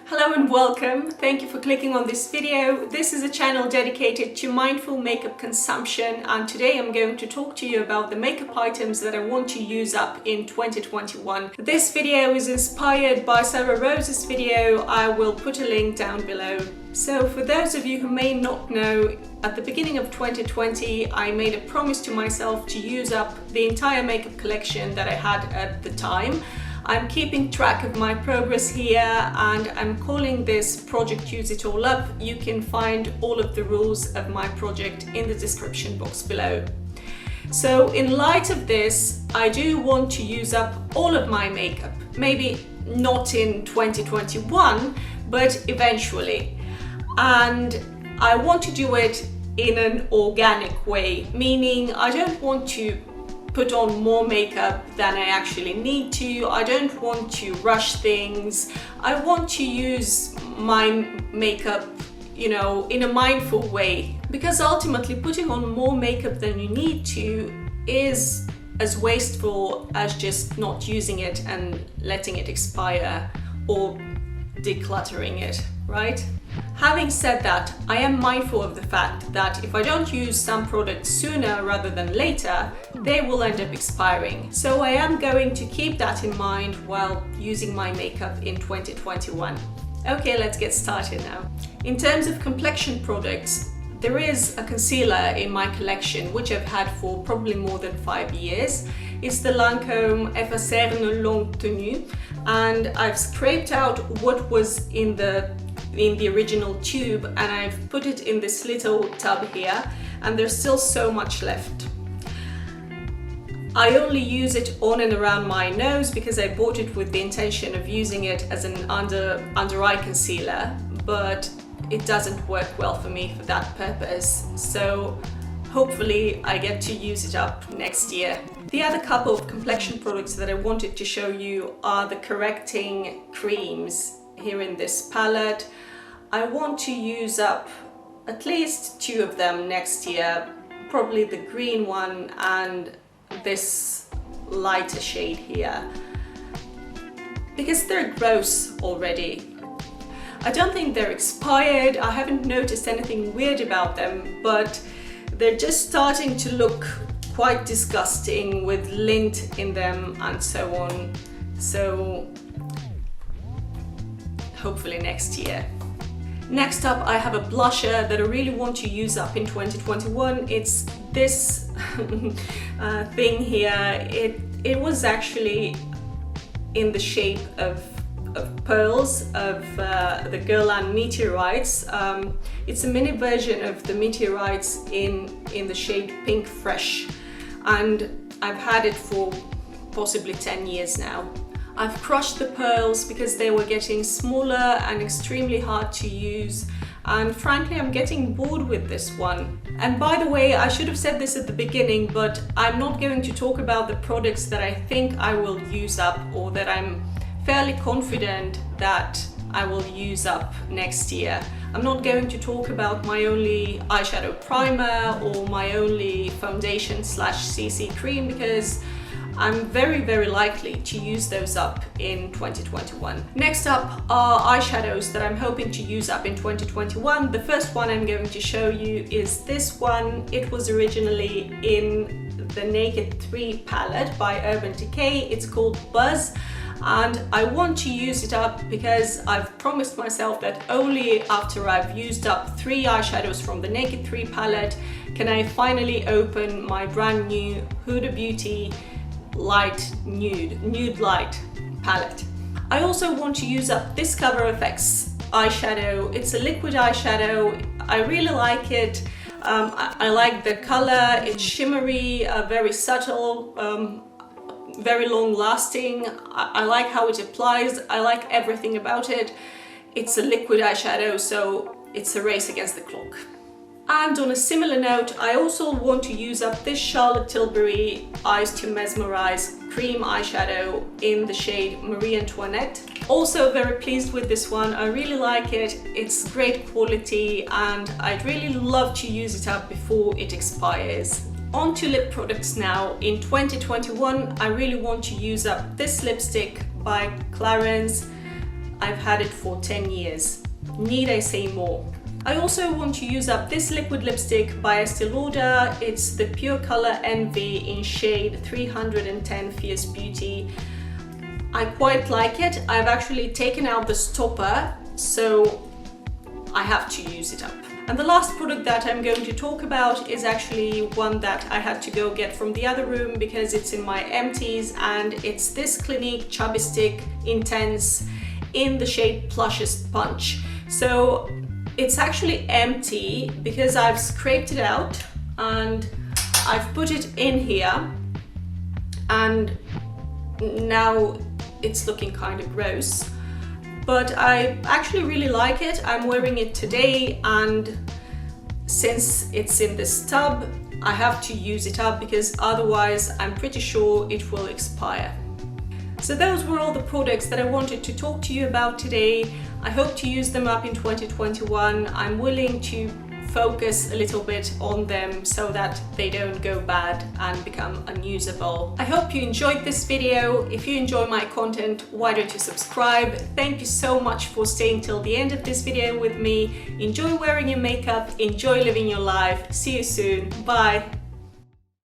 Hello and welcome. Thank you for clicking on this video. This is a channel dedicated to mindful makeup consumption, and today I'm going to talk to you about the makeup items that I want to use up in 2021. This video is inspired by Sarah Rose's video. I will put a link down below. So for those of you who may not know, at the beginning of 2020 I made a promise to myself to use up the entire makeup collection that I had at the time. I'm keeping track of my progress here and I'm calling this Project Use It All Up. You can find all of the rules of my project in the description box below. So in light of this, I do want to use up all of my makeup. Maybe not in 2021, but eventually. And I want to do it in an organic way, meaning I don't want to put on more makeup than I actually need to. I don't want to rush things. I want to use my makeup, in a mindful way, because ultimately putting on more makeup than you need to is as wasteful as just not using it and letting it expire or decluttering it, right? Having said that, I am mindful of the fact that if I don't use some products sooner rather than later, they will end up expiring. So I am going to keep that in mind while using my makeup in 2021. Okay, let's get started now. In terms of complexion products, there is a concealer in my collection which I've had for probably more than 5 years. It's the Lancôme Effacerne Longue Tenue, and I've scraped out what was in the original tube and I've put it in this little tub here, and there's still so much left. I only use it on and around my nose because I bought it with the intention of using it as an under eye concealer, but it doesn't work well for me for that purpose. So hopefully I get to use it up next year. The other couple of complexion products that I wanted to show you are the correcting creams here in this palette. I want to use up at least 2 of them next year, probably the green one and this lighter shade here, because they're gross already. I don't think they're expired, I haven't noticed anything weird about them, but they're just starting to look quite disgusting with lint in them and so on. So hopefully next year. Next up, I have a blusher that I really want to use up in 2021. It's this thing here. It was actually in the shape of pearls of the Guerlain Meteorites. It's a mini version of the Meteorites in the shade Pink Fresh, and I've had it for possibly 10 years now. I've crushed the pearls because they were getting smaller and extremely hard to use, and frankly I'm getting bored with this one. And by the way, I should have said this at the beginning, but I'm not going to talk about the products that I think I will use up or that I'm fairly confident that I will use up next year. I'm not going to talk about my only eyeshadow primer or my only foundation / CC cream, because I'm very likely to use those up in 2021. Next up are eyeshadows that I'm hoping to use up in 2021. The first one I'm going to show you is this one. It was originally in the Naked 3 palette by Urban Decay. It's called Buzz, and I want to use it up because I've promised myself that only after I've used up 3 eyeshadows from the Naked 3 palette can I finally open my brand new Huda Beauty light nude light palette. I also want to use up this Cover FX eyeshadow. It's a liquid eyeshadow. I really like it. I like the color. It's shimmery, very subtle, very long lasting. I like how it applies. I like everything about it. It's a liquid eyeshadow, so it's a race against the clock. And on a similar note, I also want to use up this Charlotte Tilbury Eyes to Mesmerize cream eyeshadow in the shade Marie Antoinette. Also very pleased with this one. I really like it. It's great quality and I'd really love to use it up before it expires. On to lip products now. In 2021, I really want to use up this lipstick by Clarins. I've had it for 10 years. Need I say more? I also want to use up this liquid lipstick by Estee Lauder. It's the Pure Color Envy in shade 310 Fierce Beauty. I quite like it. I've actually taken out the stopper, so I have to use it up. And the last product that I'm going to talk about is actually one that I had to go get from the other room because it's in my empties, and it's this Clinique Chubby Stick Intense in the shade Plushest Punch. So it's actually empty because I've scraped it out and I've put it in here, and now it's looking kind of gross. But I actually really like it. I'm wearing it today, and since it's in this tub, I have to use it up because otherwise I'm pretty sure it will expire. So those were all the products that I wanted to talk to you about today. I hope to use them up in 2021. I'm willing to focus a little bit on them so that they don't go bad and become unusable. I hope you enjoyed this video. If you enjoy my content, why don't you subscribe? Thank you so much for staying till the end of this video with me. Enjoy wearing your makeup, enjoy living your life. See you soon. Bye.